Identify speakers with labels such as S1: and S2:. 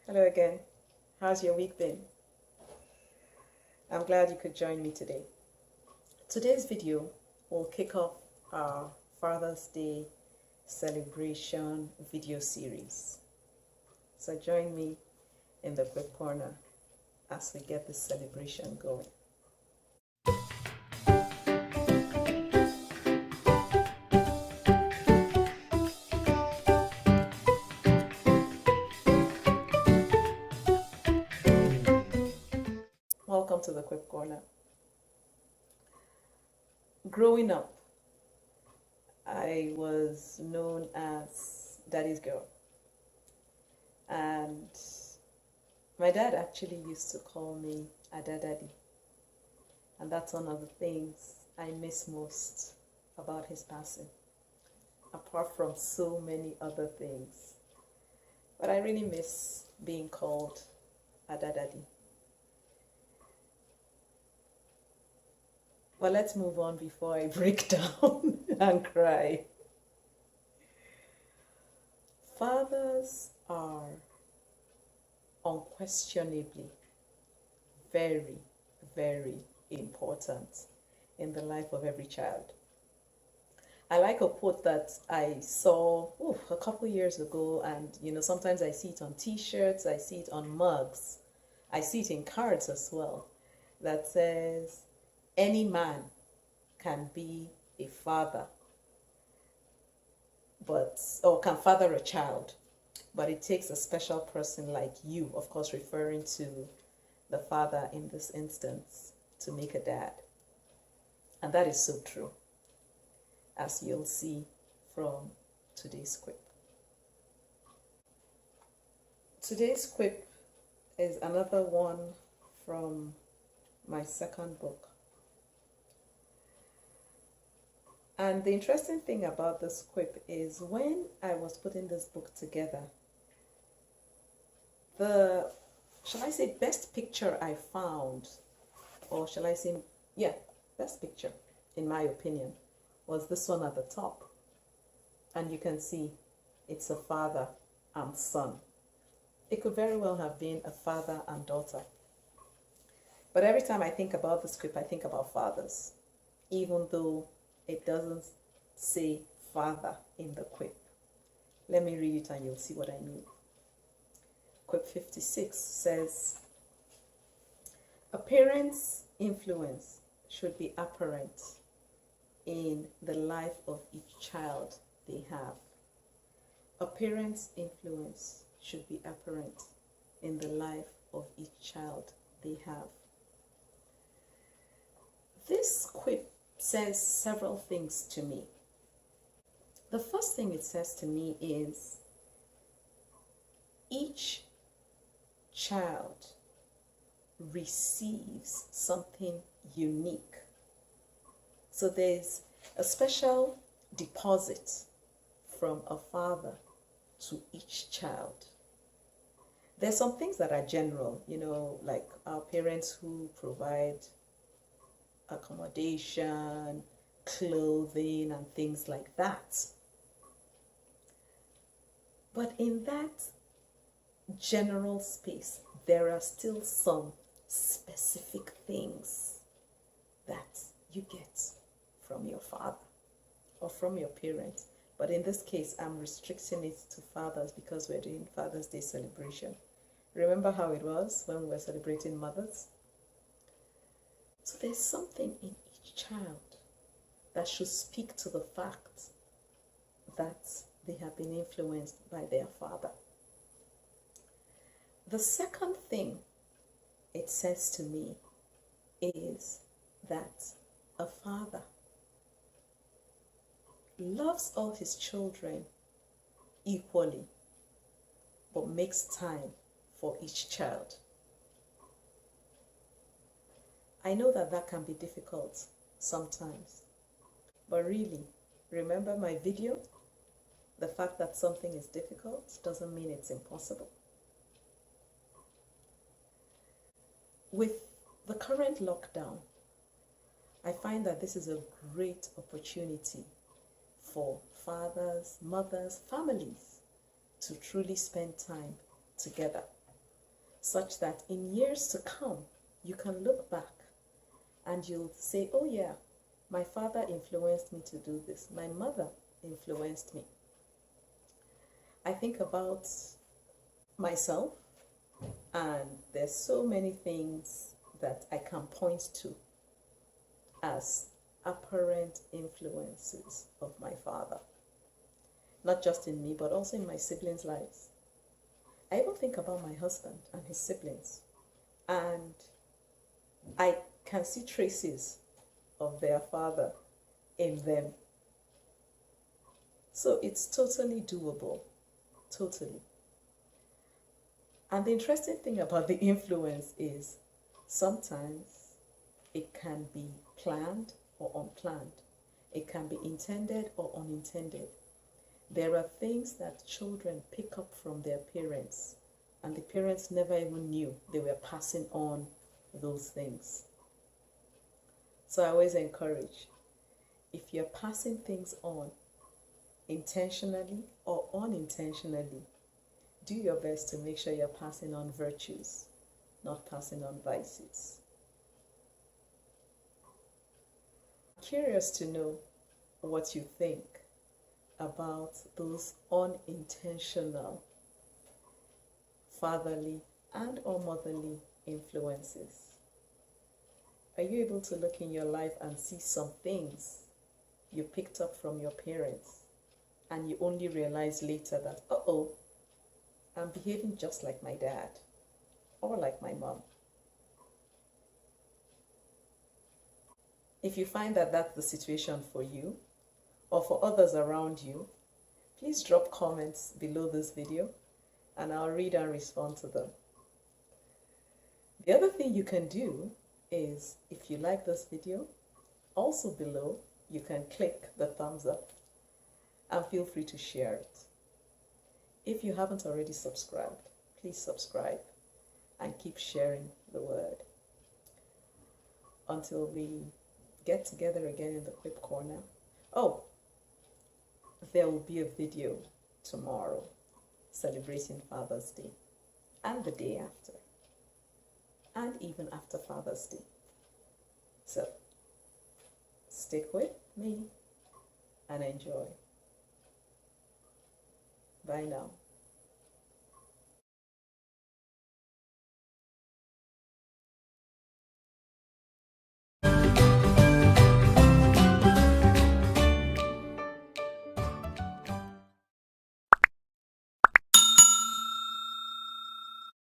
S1: Hello again. How's your week been? I'm glad you could join me today. Today's video will kick off our Father's Day celebration video series. So join me in the Quip Corner as we get this celebration going. Welcome to the Quip Corner. Growing up, I was known as Daddy's girl. And my dad actually used to call me Ada Daddy. And that's one of the things I miss most about his passing, apart from so many other things. But I really miss being called Ada Daddy. But let's move on before I break down and cry. Fathers are unquestionably very, very important in the life of every child. I like a quote that I saw a couple years ago, and sometimes I see it on t-shirts, I see it on mugs, I see it in cards as well, that says, any man can be a father, or can father a child, but it takes a special person like you, of course referring to the father in this instance, to make a dad. And that is so true, as you'll see from today's quip. Today's quip is another one from my second book. And the interesting thing about this quip is when I was putting this book together, the, shall I say, best picture I found, or shall I say, best picture, in my opinion, was this one at the top. And you can see it's a father and son. It could very well have been a father and daughter. But every time I think about this quip, I think about fathers, even though it doesn't say father in the quip. Let me read it and you'll see what I mean. Quip 56 says, a parent's influence should be apparent in the life of each child they have. A parent's influence should be apparent in the life of each child they have. This quip says several things to me. The first thing it says to me is each child receives something unique. So there's a special deposit from a father to each child. There's some things that are general, like our parents who provide accommodation, clothing, and things like that. But in that general space, there are still some specific things that you get from your father or from your parents. But in this case, I'm restricting it to fathers because we're doing Father's Day celebration. Remember how it was when we were celebrating mothers? So there's something in each child that should speak to the fact that they have been influenced by their father. The second thing it says to me is that a father loves all his children equally, but makes time for each child. I know that can be difficult sometimes, but really, remember my video? The fact that something is difficult doesn't mean it's impossible. With the current lockdown, I find that this is a great opportunity for fathers, mothers, families to truly spend time together. such that in years to come, you can look back and you'll say, oh yeah, my father influenced me to do this. My mother influenced me. I think about myself, and there's so many things that I can point to as apparent influences of my father. Not just in me, but also in my siblings' lives. I even think about my husband and his siblings, and I can see traces of their father in them. So it's totally doable, totally. And the interesting thing about the influence is sometimes it can be planned or unplanned. It can be intended or unintended. There are things that children pick up from their parents, and the parents never even knew they were passing on those things. So I always encourage, if you're passing things on intentionally or unintentionally, do your best to make sure you're passing on virtues, not passing on vices. I'm curious to know what you think about those unintentional fatherly and or motherly influences. Are you able to look in your life and see some things you picked up from your parents and you only realize later that, uh-oh, I'm behaving just like my dad or like my mom? If you find that that's the situation for you or for others around you, please drop comments below this video and I'll read and respond to them. The other thing you can do is, if you like this video, also below you can click the thumbs up and feel free to share it. If you haven't already subscribed, please subscribe and keep sharing the word. Until we get together again in the Quip Corner. Oh, there will be a video tomorrow celebrating Father's Day, and the day after, and even after Father's Day. So, stick with me and enjoy. Bye now.